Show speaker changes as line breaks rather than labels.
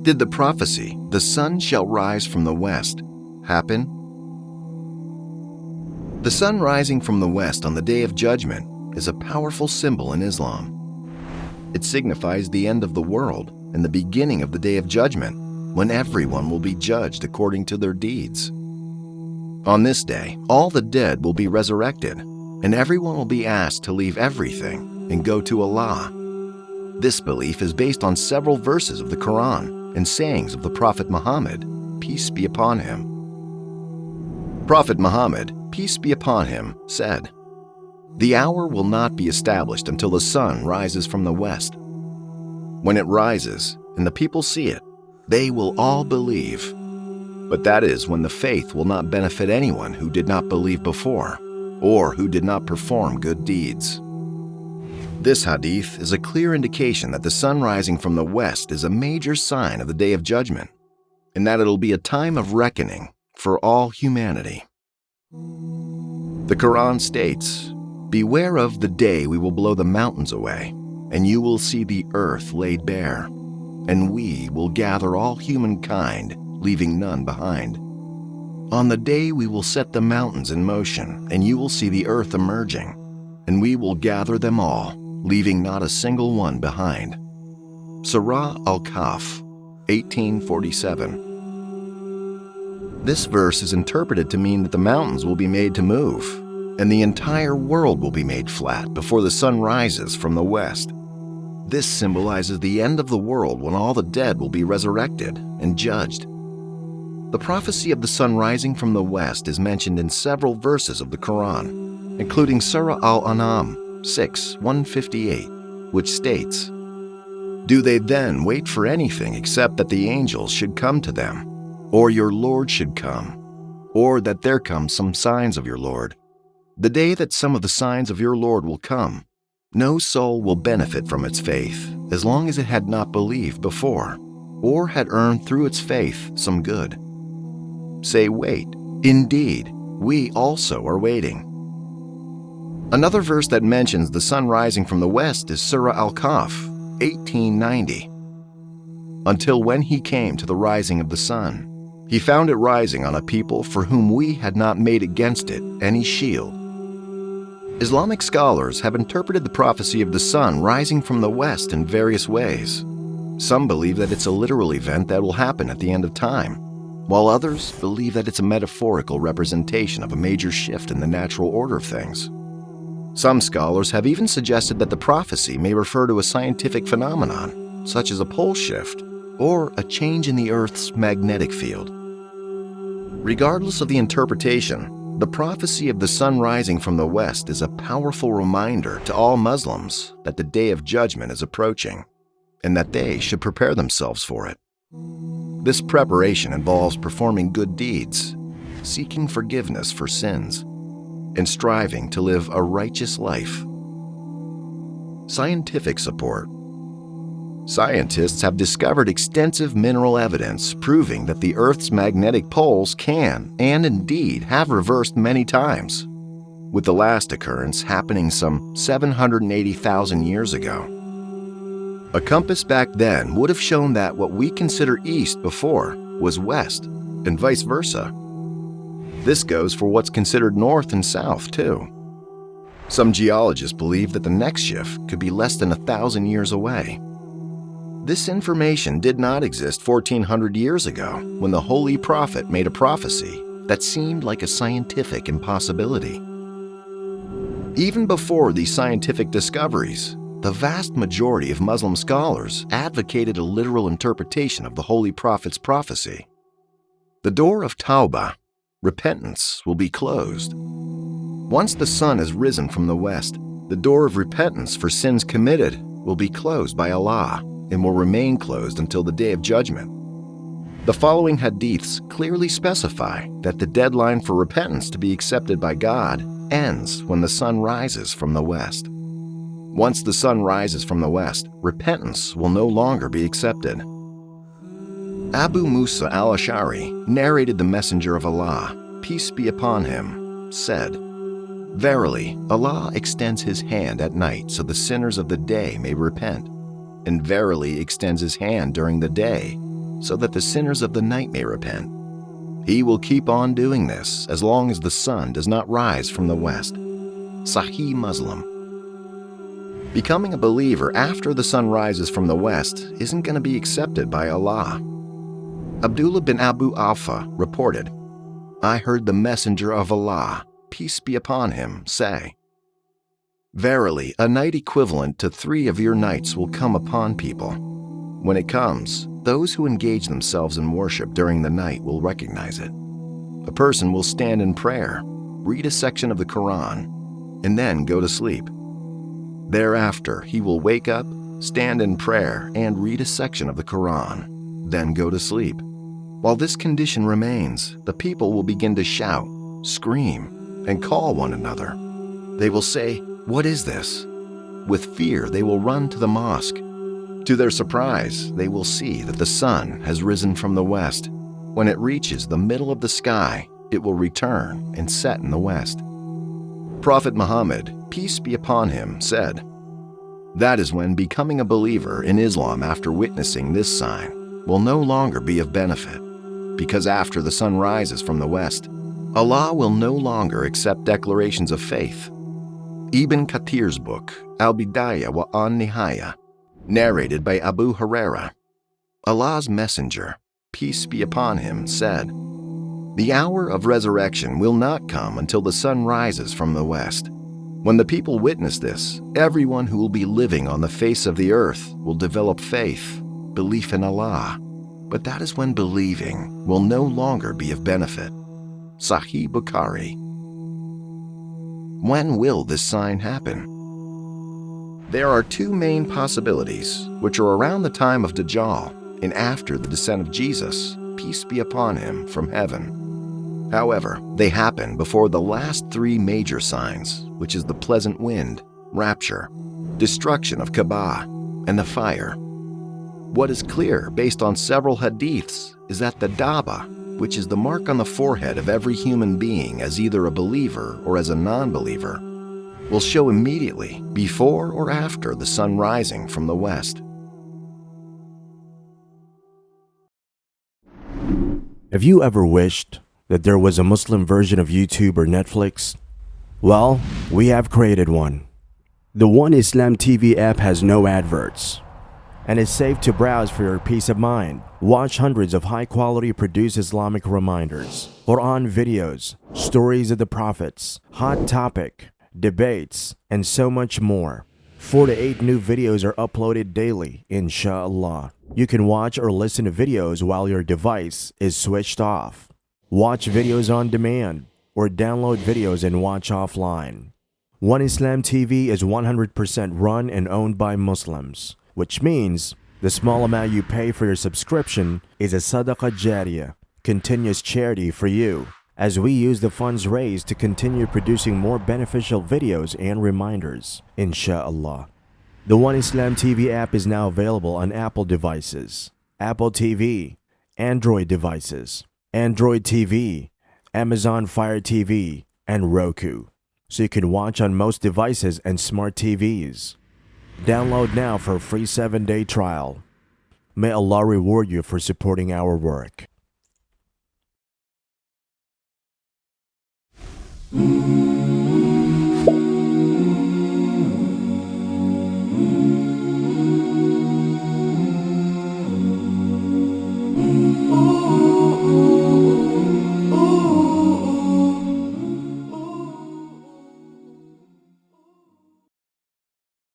Did the prophecy, "The sun shall rise from the west," happen? The sun rising from the west on the Day of Judgment is a powerful symbol in Islam. It signifies the end of the world and the beginning of the Day of Judgment, when everyone will be judged according to their deeds. On this day, all the dead will be resurrected, and everyone will be asked to leave everything and go to Allah. This belief is based on several verses of the Quran and sayings of the Prophet Muhammad, peace be upon him. Prophet Muhammad, peace be upon him, said, "The hour will not be established until the sun rises from the west. When it rises and the people see it, they will all believe. But that is when the faith will not benefit anyone who did not believe before, or who did not perform good deeds." This hadith is a clear indication that the sun rising from the west is a major sign of the Day of Judgment, and that it'll be a time of reckoning for all humanity. The Quran states, "Beware of the day we will blow the mountains away, and you will see the earth laid bare, and we will gather all humankind, leaving none behind. On the day we will set the mountains in motion, and you will see the earth emerging, and we will gather them all, leaving not a single one behind." Surah Al-Kahf, 1847. This verse is interpreted to mean that the mountains will be made to move, and the entire world will be made flat before the sun rises from the west. This symbolizes the end of the world when all the dead will be resurrected and judged. The prophecy of the sun rising from the west is mentioned in several verses of the Quran, including Surah Al-An'am 6:158, which states, "Do they then wait for anything except that the angels should come to them, or your Lord should come, or that there come some signs of your Lord? The day that some of the signs of your Lord will come, no soul will benefit from its faith as long as it had not believed before, or had earned through its faith some good. Say, wait, indeed, we also are waiting." Another verse that mentions the sun rising from the west is Surah Al-Kahf, 1890. "Until when he came to the rising of the sun, he found it rising on a people for whom we had not made against it any shield." Islamic scholars have interpreted the prophecy of the sun rising from the west in various ways. Some believe that it's a literal event that will happen at the end of time, while others believe that it's a metaphorical representation of a major shift in the natural order of things. Some scholars have even suggested that the prophecy may refer to a scientific phenomenon, such as a pole shift or a change in the Earth's magnetic field. Regardless of the interpretation, the prophecy of the sun rising from the west is a powerful reminder to all Muslims that the Day of Judgment is approaching, and that they should prepare themselves for it. This preparation involves performing good deeds, seeking forgiveness for sins, and striving to live a righteous life. Scientific support. Scientists have discovered extensive mineral evidence proving that the Earth's magnetic poles can, and indeed have reversed many times, with the last occurrence happening some 780,000 years ago. A compass back then would have shown that what we consider east before was west, and vice versa. This goes for what's considered north and south, too. Some geologists believe that the next shift could be less than 1,000 years away. This information did not exist 1,400 years ago when the Holy Prophet made a prophecy that seemed like a scientific impossibility. Even before these scientific discoveries, the vast majority of Muslim scholars advocated a literal interpretation of the Holy Prophet's prophecy. The door of Tawbah, repentance, will be closed. Once the sun has risen from the west, the door of repentance for sins committed will be closed by Allah and will remain closed until the Day of Judgment. The following hadiths clearly specify that the deadline for repentance to be accepted by God ends when the sun rises from the west. Once the sun rises from the west, repentance will no longer be accepted. Abu Musa al-Ash'ari narrated the Messenger of Allah, peace be upon him, said, "Verily, Allah extends his hand at night so the sinners of the day may repent, and verily extends his hand during the day so that the sinners of the night may repent. He will keep on doing this as long as the sun does not rise from the west. Sahih Muslim. Becoming a believer after the sun rises from the west isn't going to be accepted by Allah. Abdullah bin Abu Alfa reported, "I heard the Messenger of Allah, peace be upon him, say, 'Verily, a night equivalent to 3 of your nights will come upon people. When it comes, those who engage themselves in worship during the night will recognize it. A person will stand in prayer, read a section of the Quran, and then go to sleep. Thereafter, he will wake up, stand in prayer, and read a section of the Quran, then go to sleep. While this condition remains, the people will begin to shout, scream, and call one another. They will say, 'What is this?' With fear, they will run to the mosque. To their surprise, they will see that the sun has risen from the west. When it reaches the middle of the sky, it will return and set in the west." Prophet Muhammad, peace be upon him, said, "That is when becoming a believer in Islam after witnessing this sign will no longer be of benefit, because after the sun rises from the west, Allah will no longer accept declarations of faith." Ibn Kathir's book, Al-Bidayah wa An-Nihaya, narrated by Abu Huraira. Allah's Messenger, peace be upon him, said, "The hour of resurrection will not come until the sun rises from the west. When the people witness this, everyone who will be living on the face of the earth will develop faith, belief in Allah. But that is when believing will no longer be of benefit." Sahih Bukhari. When will this sign happen? There are 2 main possibilities, which are around the time of Dajjal and after the descent of Jesus, peace be upon him, from heaven. However, they happen before the last 3 major signs, which is the pleasant wind, rapture, destruction of Kaaba, and the fire. What is clear based on several hadiths is that the Daba, which is the mark on the forehead of every human being as either a believer or as a non-believer, will show immediately before or after the sun rising from the west.
Have you ever wished that there was a Muslim version of YouTube or Netflix? Well, we have created one. The One Islam TV app has no adverts and is safe to browse for your peace of mind. Watch hundreds of high-quality produced Islamic reminders, Quran videos, stories of the prophets, hot topic, debates, and so much more. 4 to 8 new videos are uploaded daily, inshallah. You can watch or listen to videos while your device is switched off. Watch videos on demand or download videos and watch offline. One Islam TV is 100% run and owned by Muslims, which means the small amount you pay for your subscription is a sadaqah jariyah, continuous charity for you, as we use the funds raised to continue producing more beneficial videos and reminders, inshallah. The One Islam TV app is now available on Apple devices, Apple TV, Android devices, Android TV, Amazon Fire TV, and Roku, so you can watch on most devices and smart TVs. Download now for a free 7-day trial. May Allah reward you for supporting our work.